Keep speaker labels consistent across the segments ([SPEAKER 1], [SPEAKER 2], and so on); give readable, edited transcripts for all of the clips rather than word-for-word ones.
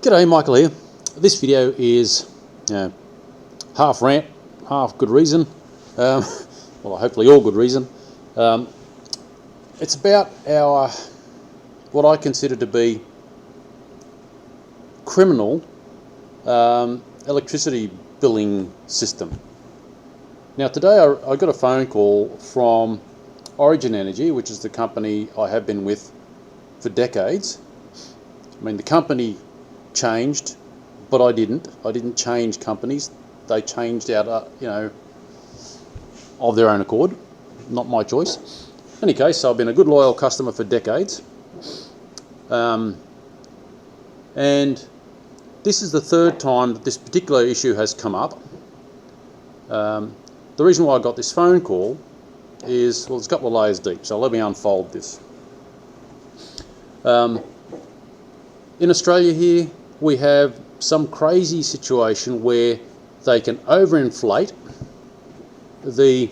[SPEAKER 1] G'day, Michael here. This video is half rant, half good reason. Well, hopefully all good reason. It's about our, what I consider to be criminal electricity billing system. Now today I got a phone call from Origin Energy, which is the company I have been with for decades. I mean, the company changed, but I didn't change companies. They changed out of their own accord, not my choice. In any case, so I've been a good loyal customer for decades, and this is the third time that this particular issue has come up. The reason why I got this phone call is, well, it's a couple of layers deep, so let me unfold this. In Australia here, we have some crazy situation where they can overinflate the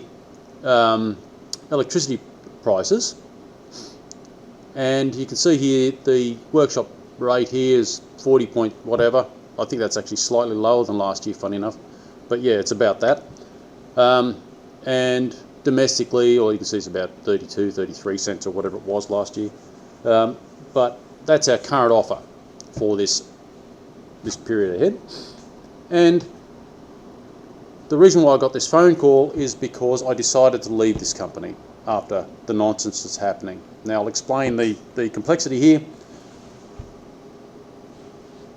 [SPEAKER 1] electricity prices, and you can see here the workshop rate here is 40 point whatever. I think that's actually slightly lower than last year, funny enough, but yeah, it's about that. And domestically, or you can see it's about 32, 33 cents or whatever it was last year. But that's our current offer for this period ahead. And the reason why I got this phone call is because I decided to leave this company after the nonsense that's happening. Now I'll explain the complexity here.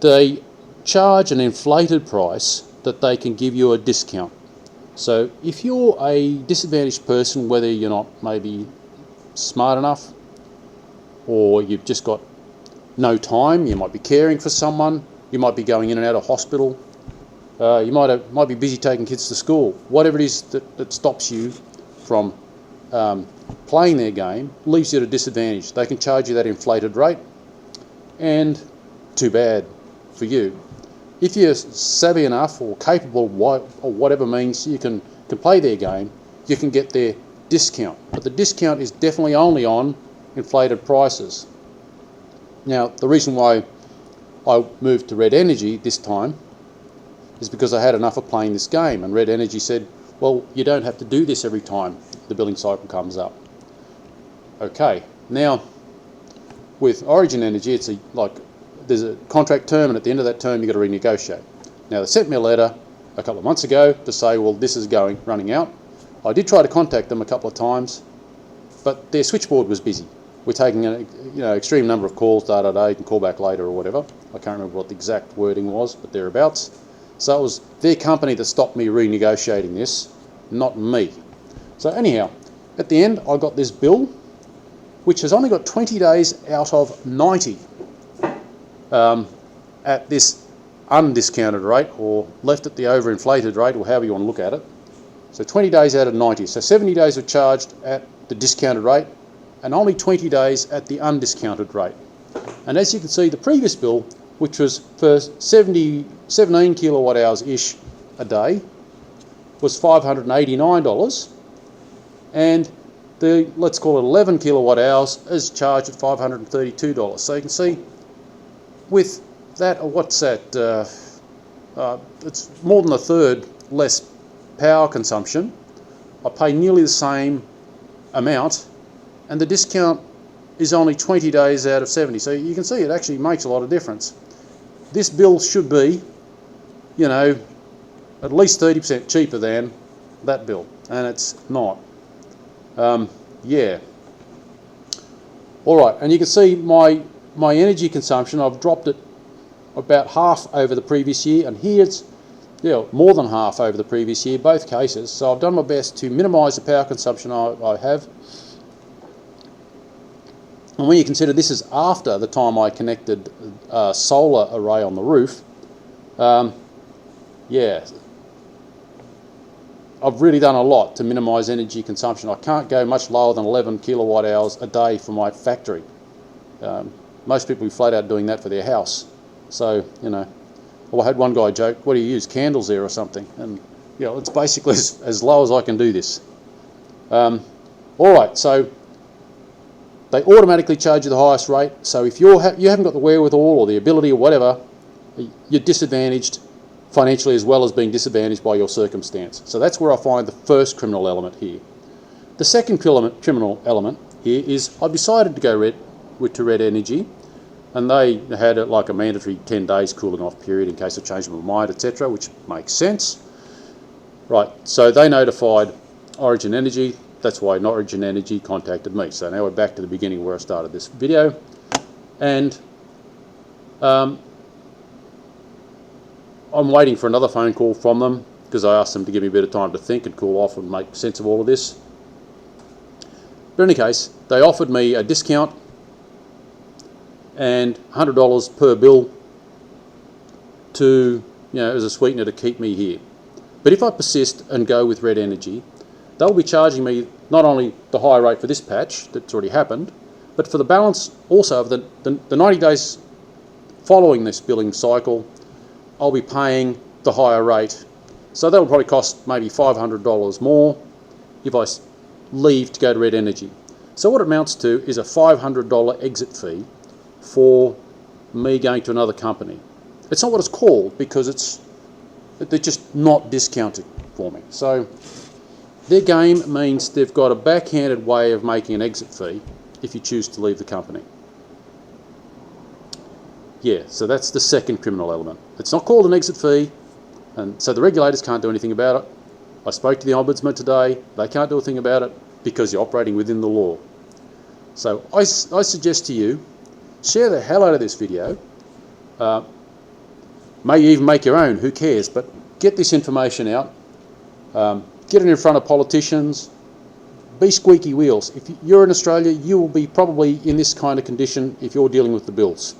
[SPEAKER 1] They charge an inflated price that they can give you a discount. So if you're a disadvantaged person, whether you're not maybe smart enough, or you've just got no time, you might be caring for someone, you might be going in and out of hospital, you might be busy taking kids to school, whatever it is that stops you from playing their game, leaves you at a disadvantage. They can charge you that inflated rate, and too bad for you. If you're savvy enough or capable or whatever means you can play their game, you can get their discount. But the discount is definitely only on inflated prices. Now, the reason why I moved to Red Energy this time is because I had enough of playing this game, and Red Energy said, well, you don't have to do this every time the billing cycle comes up. Okay, now with Origin Energy, it's there's a contract term, and at the end of that term you've got to renegotiate. Now they sent me a letter a couple of months ago to say, well, this is running out. I did try to contact them a couple of times, but their switchboard was busy. We're taking an extreme number of calls, you can call back later or whatever. I can't remember what the exact wording was, but thereabouts. So it was their company that stopped me renegotiating this, not me. So anyhow, at the end I got this bill, which has only got 20 days out of 90 at this undiscounted rate, or left at the overinflated rate, or however you want to look at it. So 20 days out of 90. So 70 days were charged at the discounted rate, and only 20 days at the undiscounted rate. And as you can see, the previous bill, which was for 17 kilowatt hours-ish a day, was $589, and the, let's call it 11 kilowatt hours, is charged at $532. So you can see with that, what's that, it's more than a third less power consumption. I pay nearly the same amount, and the discount is only 20 days out of 70. So you can see it actually makes a lot of difference. This bill should be, at least 30% cheaper than that bill, and it's not. Yeah. All right, and you can see my energy consumption, I've dropped it about half over the previous year, and here it's more than half over the previous year, both cases. So I've done my best to minimise the power consumption I have. And when you consider this is after the time I connected a solar array on the roof, yeah, I've really done a lot to minimise energy consumption. I can't go much lower than 11 kilowatt hours a day for my factory. Most people are flat out doing that for their house. So, well, I had one guy joke, what do you use, candles there or something? And, it's basically as low as I can do this. All right, so they automatically charge you the highest rate. So if you haven't got the wherewithal or the ability or whatever you're disadvantaged financially as well as being disadvantaged by your circumstance. So that's where I find the first criminal element here. The second criminal element here is I've decided to go to Red Energy, and they had like a mandatory 10 days cooling off period in case I changed my mind, etc., which makes sense. Right, so they notified Origin Energy. That's why Origin Energy contacted me. So now we're back to the beginning where I started this video. And I'm waiting for another phone call from them because I asked them to give me a bit of time to think and cool off and make sense of all of this. But in any case, they offered me a discount and $100 per bill to, as a sweetener to keep me here. But if I persist and go with Red Energy, they'll be charging me not only the higher rate for this patch that's already happened, but for the balance also of the 90 days following this billing cycle, I'll be paying the higher rate. So that will probably cost maybe $500 more if I leave to go to Red Energy. So what it amounts to is a $500 exit fee for me going to another company. It's not what it's called because they're just not discounted for me. So their game means they've got a backhanded way of making an exit fee if you choose to leave the company. Yeah, so that's the second criminal element. It's not called an exit fee, and so the regulators can't do anything about it. I spoke to the Ombudsman today. They can't do a thing about it because you're operating within the law. So I suggest to you, share the hell out of this video. May even make your own, who cares, but get this information out. Get it in front of politicians. Be squeaky wheels. If you're in Australia, you will be probably in this kind of condition if you're dealing with the bills.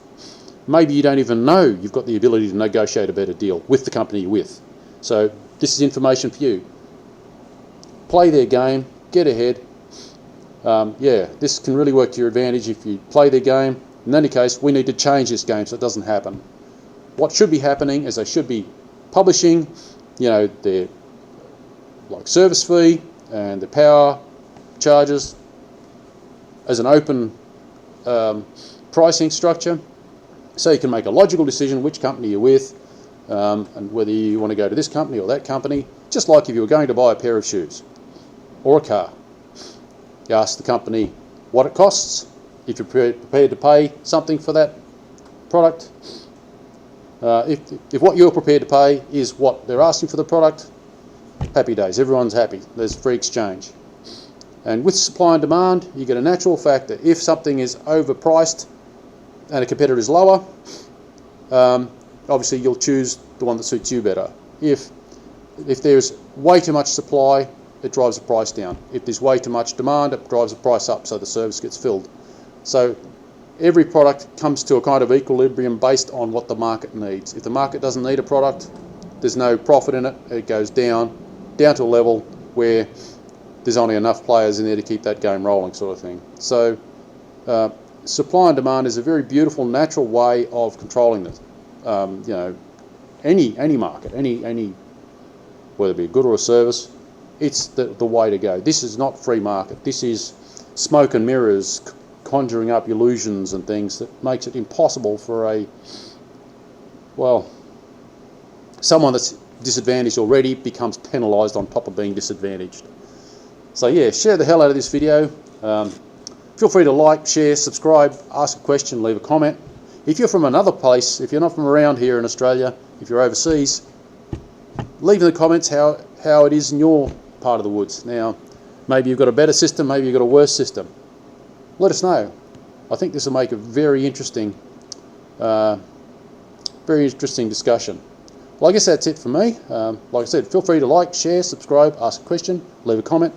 [SPEAKER 1] Maybe you don't even know you've got the ability to negotiate a better deal with the company you're with. So this is information for you. Play their game, get ahead. This can really work to your advantage if you play their game. In any case, we need to change this game so it doesn't happen. What should be happening is they should be publishing, their service fee and the power charges as an open pricing structure, so you can make a logical decision which company you're with and whether you want to go to this company or that company, just like if you were going to buy a pair of shoes or a car. You ask the company what it costs, if you're prepared to pay something for that product. If what you're prepared to pay is what they're asking for the product, happy days, everyone's happy, there's free exchange. And with supply and demand, you get a natural fact that if something is overpriced and a competitor is lower, obviously you'll choose the one that suits you better. If there's way too much supply, it drives the price down. If there's way too much demand, it drives the price up so the service gets filled. So every product comes to a kind of equilibrium based on what the market needs. If the market doesn't need a product, there's no profit in it, it goes down to a level where there's only enough players in there to keep that game rolling, sort of thing. So supply and demand is a very beautiful, natural way of controlling this. Any market, any whether it be a good or a service, it's the way to go. This is not free market. This is smoke and mirrors, conjuring up illusions and things that makes it impossible for someone that's disadvantaged already becomes penalised on top of being disadvantaged. So yeah, share the hell out of this video. Feel free to like, share, subscribe, ask a question, leave a comment. If you're from another place, if you're not from around here in Australia, if you're overseas, leave in the comments how it is in your part of the woods. Now, maybe you've got a better system, maybe you've got a worse system. Let us know. I think this will make a very interesting discussion. Well, I guess that's it for me. Like I said, feel free to like, share, subscribe, ask a question, leave a comment.